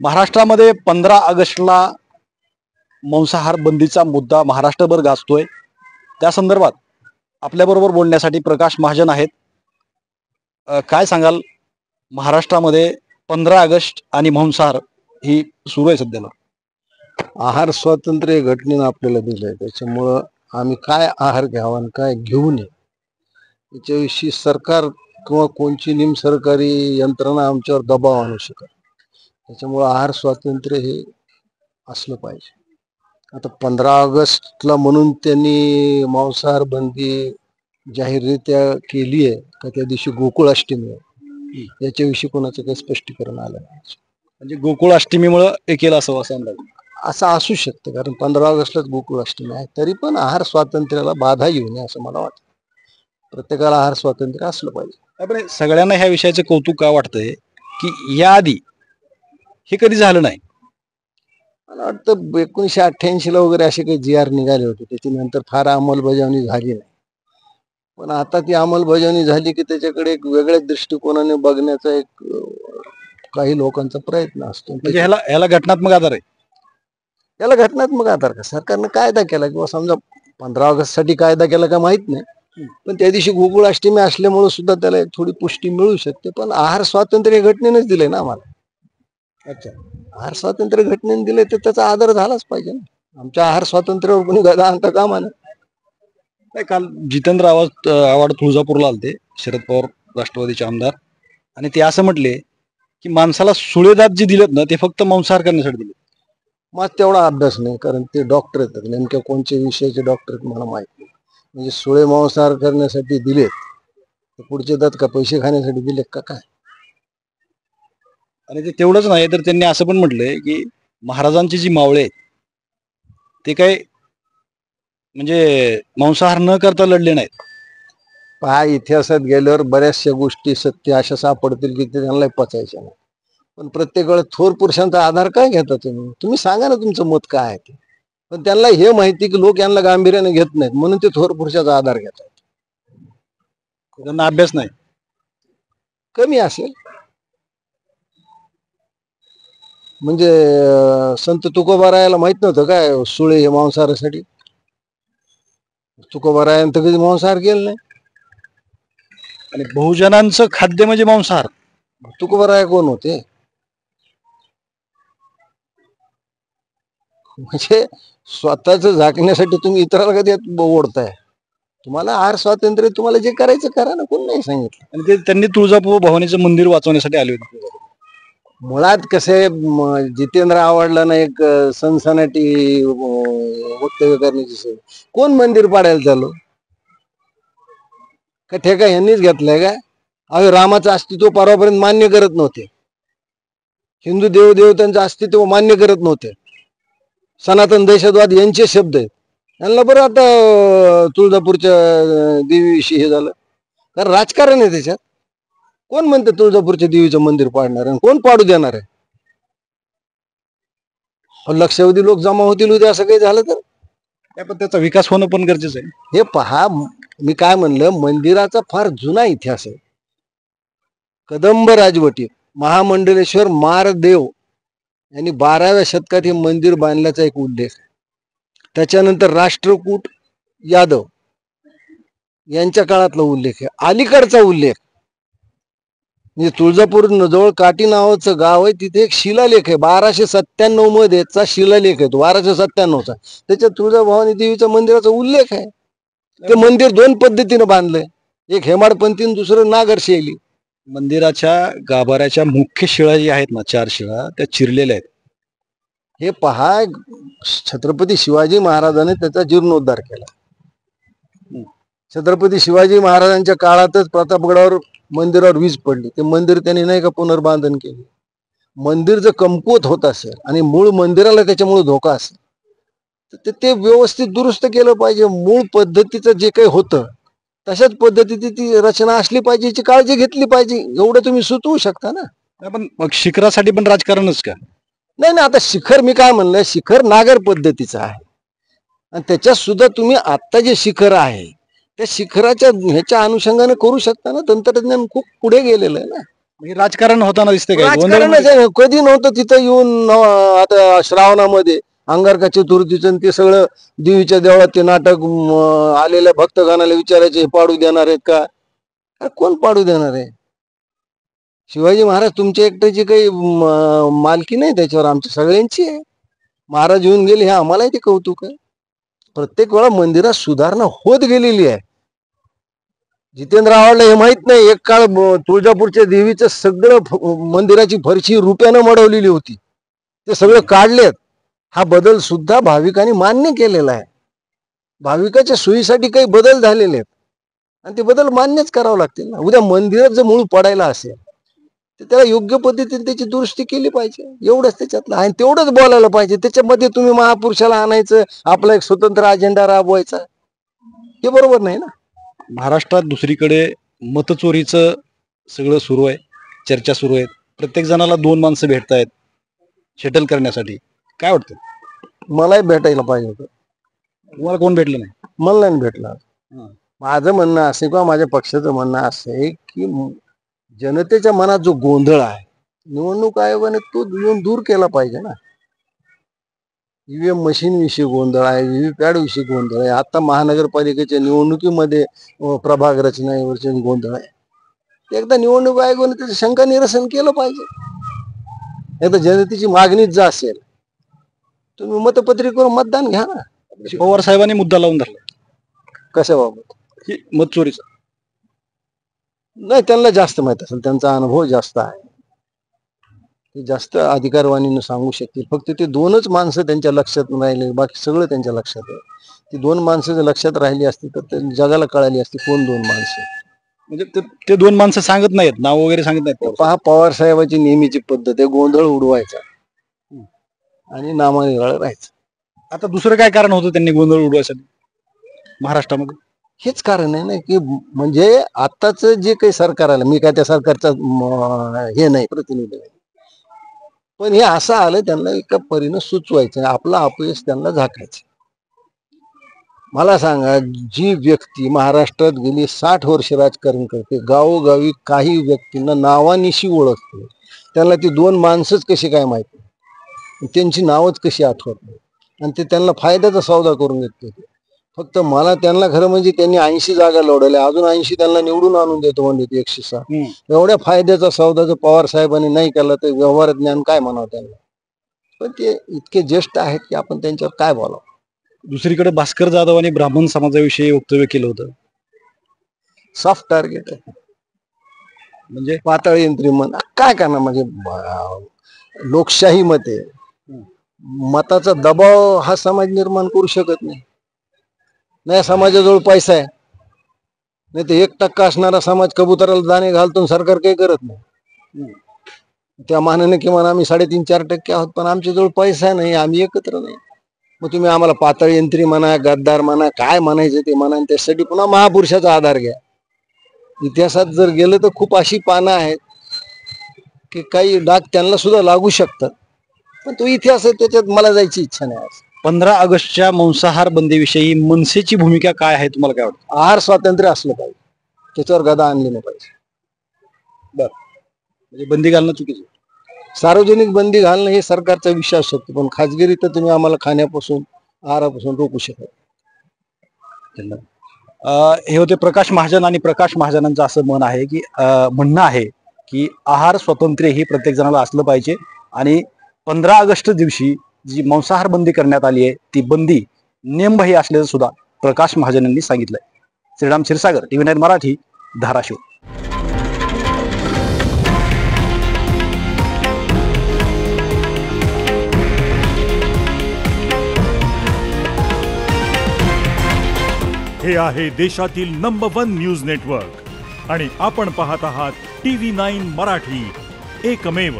महाराष्ट्रामध्ये 15 ऑगस्टला मांसाहार बंदीचा मुद्दा महाराष्ट्रभर गाजतोय. त्या संदर्भात आपल्याबरोबर बोलण्यासाठी प्रकाश महाजन आहेत. काय सांगाल, महाराष्ट्रामध्ये 15 ऑगस्ट आणि मांसाहार ही सुरू आहे सध्याला. आहार स्वातंत्र्य घटनेनं आपल्याला दिलंय, त्याच्यामुळं आम्ही काय आहार घ्यावा आणि काय घेऊ नये याच्याविषयी सरकार किंवा कोणची निमसरकारी यंत्रणा आमच्यावर दबाव आणू शकत. त्याच्यामुळं आहार स्वातंत्र्य हे असलं पाहिजे. आता 15 ऑगस्टला म्हणून त्यांनी मांसाहार बंदी जाहीररित्या केली आहे का त्या दिवशी गोकुळाष्टमी आहे, याच्याविषयी कोणाचं काही स्पष्टीकरण आलं नाही. म्हणजे गोकुळाष्टमीमुळे हे केलं असं अंदाज. असं असू शकतं, कारण 15 ऑगस्टलाच गोकुळाष्टमी आहे. तरी पण आहार स्वातंत्र्याला बाधा येऊ नये असं मला वाटतं. प्रत्येकाला आहार स्वातंत्र्य असलं पाहिजे. पण सगळ्यांना ह्या विषयाचं कौतुक का वाटतंय की याआधी हे कधी झालं नाही. मला वाटतं 1988ला वगैरे असे काही GR निघाले होते, त्याच्यानंतर फार अंमलबजावणी झाली नाही. पण आता ती अंमलबजावणी झाली की त्याच्याकडे एक वेगळ्या दृष्टिकोनाने बघण्याचा एक काही लोकांचा प्रयत्न असतो. म्हणजे ह्याला घटनात्मक आधार आहे. याला घटनात्मक आधार का? सरकारनं कायदा केला किंवा समजा 15 ऑगस्टसाठी कायदा केला का माहित नाही, पण त्या दिवशी गोकुळाष्टमी असल्यामुळे सुद्धा त्याला एक थोडी पुष्टी मिळू शकते. पण आहार स्वातंत्र्य घटनेनेच दिलंय ना आम्हाला. अच्छा, आहार स्वातंत्र्य घटनेने दिले तर त्याचा आदर झालाच पाहिजे ना. आमच्या आहार स्वातंत्र्यावर कोणी गदा आणता कामा नये. काल जितेंद्र आव्हाड तुळजापूरला आलते, शरद पवार राष्ट्रवादीचे आमदार, आणि ते असं म्हटले की माणसाला सुळेदात जे दिलेत ना ते फक्त मांसाहार करण्यासाठी दिले. मग तेवढा अभ्यास नाही, कारण ते डॉक्टर आहेत. नेमक्या कोणत्या विषयाचे डॉक्टर आहेत मला माहित नाही. म्हणजे सुळे मांसाहार करण्यासाठी दिलेत, तर पुढचे दात का पैसे खाण्यासाठी दिलेत का काय? आणि ते तेवढंच नाही तर त्यांनी असं पण म्हटलंय की महाराजांची जी मावळे आहेत ते काय म्हणजे मांसाहार न करता लढले नाहीत. पहा, इतिहासात गेल्यावर बऱ्याचशा गोष्टी सत्य अशा सापडतील की ते त्यांना पचायच्या नाही. पण प्रत्येक वेळेस थोर पुरुषांचा आधार काय घेता तुम्ही सांगा ना तुमचं मत काय आहे ते. पण त्यांना हे माहिती की लोक यांना गांभीर्याने घेत नाहीत, म्हणून ते थोर पुरुषाचा आधार घेतात. त्यांना अभ्यास नाही, कमी असेल. म्हणजे संत तुकोबारायाला माहित नव्हतं काय सुळे हे मांसाहारासाठी? तुकोबारायानं तर कधी मांसाहार केलं नाही. आणि बहुजनांचं खाद्य म्हणजे मांसाहार. तुकोबाराया कोण होते? म्हणजे स्वतःच झाकण्यासाठी तुम्ही इतराला कधी ओढताय? तुम्हाला आहार स्वातंत्र्य, तुम्हाला जे करायचं करा ना, कोण नाही सांगितलं. आणि ते त्यांनी तुळजापूर भवानीचं मंदिर वाचवण्यासाठी आले होते. मुळात कसे जितेंद्र आव्हाडला ना एक सनसनाटी वक्तव्य करण्याची सोय. कोण मंदिर पाडायला चालू? का ठेका यांनीच घेतलाय का? अहो, रामाचं अस्तित्व परवापर्यंत मान्य करत नव्हते. हिंदू देवदेवतांचं अस्तित्व मान्य करत नव्हते. सनातन दहशतवाद यांचे शब्द आहेत. यांना बरं आता तुळजापूरच्या देवीविषयी हे झालं, कारण राजकारण आहे त्याच्यात. कोण म्हणते तुळजापूरच्या देवीचं मंदिर पाडणार आहे, कोण पाडू देणार आहे? लक्षावधी लोक जमा होतील उद्या असं काही झालं तर. पण त्याचा विकास होणं पण गरजेचं आहे. हे पहा, मी काय म्हणलं, मंदिराचा फार जुना इतिहास आहे. कदंब राजवटीत महामंडलेश्वर मारदेव यांनी 12व्या शतकात हे मंदिर बांधल्याचा एक उल्लेख आहे. त्याच्यानंतर राष्ट्रकूट यादव यांच्या काळातला उल्लेख आहे. अलीकडचा उल्लेख म्हणजे तुळजापूर जवळ काटी नावाचं गाव आहे, तिथे एक शिलालेख आहे 1297 मध्येचा शिलालेख आहे तो, 1297चा. त्याच्यात तुळजाभवानी देवीच्या मंदिराचा उल्लेख आहे. ते मंदिर 2 पद्धतीने बांधलंय, एक हेमाडपंथी, दुसरं नागर शैली. मंदिराच्या गाभाऱ्याच्या मुख्य शिळा जी आहेत ना, 4 शिळा त्या चिरलेल्या आहेत. हे पहा, छत्रपती शिवाजी महाराजांनी त्याचा जीर्णोद्धार केला. छत्रपती शिवाजी महाराजांच्या काळातच प्रतापगडावर मंदिरावर वीज पडली. ते मंदिर त्यांनी नाही का पुनर्बांधन केले. मंदिर जर कमकुवत होत असेल आणि मूळ मंदिराला त्याच्यामुळे धोका असेल तर ते व्यवस्थित दुरुस्त केलं पाहिजे. मूळ पद्धतीचं जे काही होतं तशाच पद्धतीची ती रचना असली पाहिजे, याची काळजी घेतली पाहिजे. एवढं तुम्ही सुचवू शकता ना. पण मग शिखरासाठी पण राजकारणच का? नाही ना, आता शिखर, मी काय म्हणलं, शिखर नागर पद्धतीचं आहे आणि त्याच्यात सुद्धा तुम्ही आता जे शिखर आहे त्या शिखराच्या ह्याच्या अनुषंगाने करू शकता ना. तंत्रज्ञान खूप पुढे गेलेलं आहे ना. म्हणजे राजकारण होताना दिसते काय राजकारणच आहे ना. कधी नव्हतं तिथं येऊन आता श्रावणामध्ये अंगारका चतुर्थीचं आणि ते सगळं देवीच्या देवळात ते नाटक आलेल्या भक्तगणाला विचारायचे, हे पाडू देणार आहेत का? अरे कोण पाडू देणार आहे? शिवाजी महाराज तुमच्या एकट्याची काही मालकी नाही त्याच्यावर, आमच्या सगळ्यांची आहे. महाराज येऊन गेले हे आम्हालाही ते कौतुक आहे. प्रत्येक वेळा मंदिरात सुधारणा होत गेलेली आहे. जितेंद्र आव्हाडला हे माहित नाही, एक काळ तुळजापूरच्या देवीचं सगळं मंदिराची फरशी रुपयानं मडवलेली होती, ते सगळं काढलेत. हा बदल सुद्धा भाविकांनी मान्य केलेला आहे. भाविकाच्या सोयीसाठी काही बदल झालेले आहेत आणि ते बदल मान्यच करावं लागतील ना. उद्या मंदिरात जर मूळ पडायला असेल तर त्याला योग्य पद्धतीने त्याची दुरुस्ती केली पाहिजे, एवढंच त्याच्यातलं. आणि तेवढंच बोलायला पाहिजे. त्याच्यामध्ये तुम्ही महापुरुषाला आणायचं, आपला एक स्वतंत्र अजेंडा राबवायचा, हे बरोबर नाही ना. महाराष्ट्रात दुसरीकडे मतचोरीचं सगळं सुरू आहे, चर्चा सुरू आहे. प्रत्येक जणाला 2 माणसं भेटतायत सेटल करण्यासाठी. काय वाटतं? मलाही भेटायला पाहिजे होतं. तुम्हाला कोण भेटलं नाही? मला नाही भेटला. माझं म्हणणं असं किंवा माझ्या पक्षाचं म्हणणं असं आहे की जनतेच्या मनात जो गोंधळ आहे निवडणूक आयोगाने तो येऊन दूर केला पाहिजे ना. ईव्हीएम मशीन विषयी गोंधळ आहे, व्हीव्हीपॅट विषयी गोंधळ आहे, आता महानगरपालिकेच्या निवडणुकीमध्ये प्रभाग रचनेवरचे गोंधळ आहे. एकदा निवडणूक आयोगाने त्याचं शंका निरसन केलं पाहिजे. एकदा जनतेची मागणीच जर असेल तुम्ही मतपत्रिकेवर मतदान घ्या ना. पवार साहेबांनी मुद्दा लावून धरला कशाबाबत? की मतचोरीचा. नाही, त्यांना जास्त माहित असेल, त्यांचा अनुभव जास्त आहे, ते जास्त अधिकारवाणीनं सांगू शकतील. फक्त ते 2च माणसं त्यांच्या लक्षात राहिले, बाकी सगळं त्यांच्या लक्षात आहे. ती 2 माणसं जर लक्षात राहिली असती तर ते जगाला कळाली असती कोण 2 माणसं. म्हणजे ते 2 माणसं सांगत नाहीत, नाव वगैरे सांगत नाहीत. पहा, पवार साहेबांची नेहमीची पद्धत आहे गोंधळ उडवायचा आणि नामानिराळ राहायचं. आता दुसरं काय कारण होतं त्यांनी गोंधळ उडवायसाठी महाराष्ट्रामध्ये? हेच कारण आहे ना की म्हणजे आताच जे काही सरकार आलं, मी काय त्या सरकारचा हे नाही, प्रतिनिधी नाही, पण हे असं आलं त्यांना एका परीनं सुचवायचं, आपला अपयश त्यांना झाकायचं. मला सांगा, जी व्यक्ती महाराष्ट्रात गेली 60 वर्ष राजकारण करते, गावोगावी काही व्यक्तींना नावानिशी ओळखते, त्यांना ती 2 माणसंच कशी काय माहिती, त्यांची नावच कशी आठवत नाही, आणि ते त्यांना फायद्याचा सौदा करून घेतले. फक्त मला त्यांना खरं म्हणजे त्यांनी 80 जागा लढवल्या, अजून 80 त्यांना निवडून आणून देतो म्हणजे 106. एवढ्या फायद्याचा सौदा जर पवार साहेबांनी नाही केला तर व्यवहार ज्ञान काय म्हणावं त्यांना. पण ते इतके ज्येष्ठ आहेत की आपण त्यांच्यावर काय बोलावं. दुसरीकडे भास्कर जाधवांनी ब्राह्मण समाजाविषयी वक्तव्य केलं होतं. सॉफ्ट टार्गेट आहे, म्हणजे पातळ यंत्री मन. काय करणार, म्हणजे लोकशाहीमध्ये मताचा दबाव हा समाज निर्माण करू शकत नाही. नाही समाजाजवळ पैसा आहे, नाही तर 1% असणारा समाज कबुतराला दाणे घालतो, सरकार काही करत नाही. त्या मानाने किमान आम्ही 3.5-4% आहोत, पण आमच्याजवळ पैसा नाही, आम्ही एकत्र नाही. मग तुम्ही आम्हाला पातळ यंत्री म्हणा, गद्दार म्हणा, काय म्हणायचं ते म्हणा, त्यासाठी पुन्हा महापुरुषाचा आधार घ्या. इतिहासात जर गेलं तर खूप अशी पानं आहेत की काही डाग त्यांना सुद्धा लागू शकतात, पण तो इतिहास आहे, त्याच्यात मला जायची इच्छा नाही. आज 15 ऑगस्टच्या मांसाहार बंदीविषयी मनसेची भूमिका काय आहे, तुम्हाला काय वाटतं? आहार स्वातंत्र्य असलं पाहिजे, त्याच्यावर गदा आणली नाही पाहिजे. म्हणजे बंदी घालणं चुकीचं. सार्वजनिक बंदी घालणं हे सरकारचा विषय असू शकतो, पण खाजगीरीत तुम्ही आम्हाला खाण्यापासून आहारापासून रोखू शकत. हे होते प्रकाश महाजन, आणि प्रकाश महाजनांचं असं म्हणणं आहे की आहार स्वातंत्र्य ही प्रत्येक जणाला असलं पाहिजे, आणि 15 ऑगस्ट दिवशी जी मांसाहार बंदी करण्यात आली आहे ती बंदी नियमबाह्य असल्याचं सुद्धा प्रकाश महाजन यांनी सांगितलंय. श्रीराम क्षीरसागर, TV9 मराठी, धाराशिव. हे आहे देशातील नंबर 1 न्यूज नेटवर्क आणि आपण पाहत आहात TV9 मराठी, एकमेव.